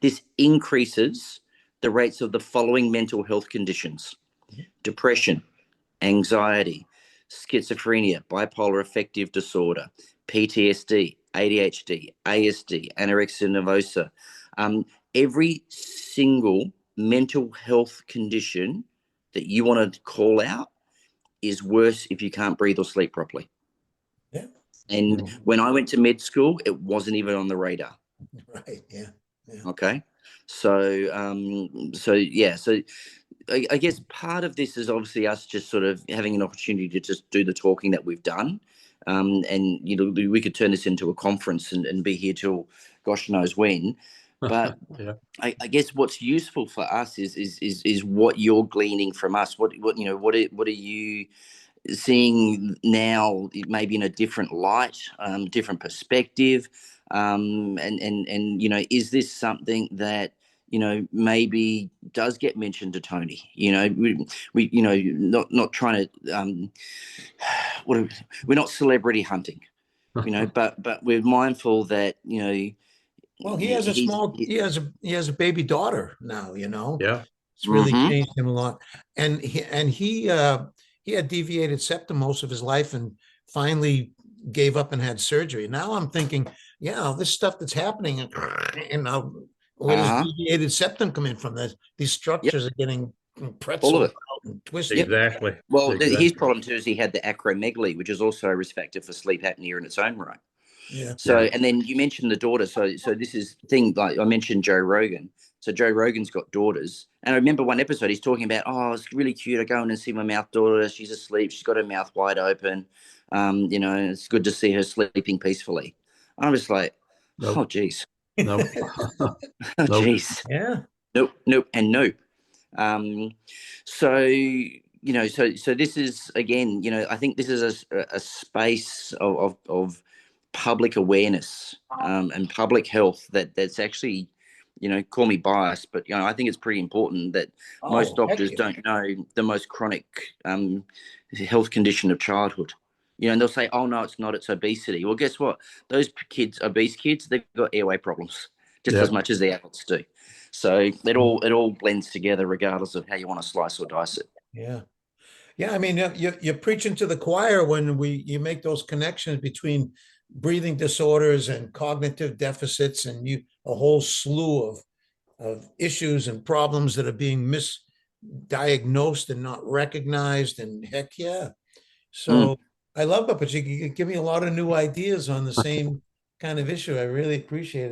This increases the rates of the following mental health conditions: depression, anxiety, schizophrenia, bipolar affective disorder, PTSD, ADHD, ASD, anorexia nervosa. Every single mental health condition that you want to call out is worse if you can't breathe or sleep properly. Yeah. And when I went to med school, it wasn't even on the radar. Right. Yeah. Yeah. Okay. So I guess part of this is obviously us just sort of having an opportunity to just do the talking that we've done. And, we could turn this into a conference and be here till gosh knows when. But yeah. I guess what's useful for us is what you're gleaning from us. What are you seeing now, maybe in a different light, different perspective, and is this something that maybe does get mentioned to Tony? We not trying to we're not celebrity hunting, but we're mindful that Well, he has he has a baby daughter now, Yeah. It's really changed him a lot. And he had deviated septum most of his life and finally gave up and had surgery. Now I'm thinking, yeah, this stuff that's happening, and now where does deviated septum come in from? This? These structures are getting pretzeled out and twisted. Exactly. Well, exactly. his problem too is he had the acromegaly, which is also a risk factor for sleep apnea in its own right. Yeah. So, and then you mentioned the daughter. So this is thing, like I mentioned Joe Rogan. So Joe Rogan's got daughters, and I remember one episode he's talking about, oh, it's really cute. I go in and see my mouth daughter. She's asleep. She's got her mouth wide open. It's good to see her sleeping peacefully. I was like, oh, geez. Nope. Oh, geez. Yeah. Nope, and nope. So this is, again, I think this is a space of public awareness and public health that's actually, call me biased, but I think it's pretty important that most doctors don't know the most chronic health condition of childhood. And they'll say, oh no, it's not, it's obesity. Well, guess what? Those obese kids, they've got airway problems just as much as the adults do. So it all blends together regardless of how you want to slice or dice it. Yeah. Yeah, I mean, you're preaching to the choir when you make those connections between breathing disorders and cognitive deficits, and a whole slew of issues and problems that are being misdiagnosed and not recognized. And heck yeah. So I love it, but you give me a lot of new ideas on the same kind of issue. I really appreciate it.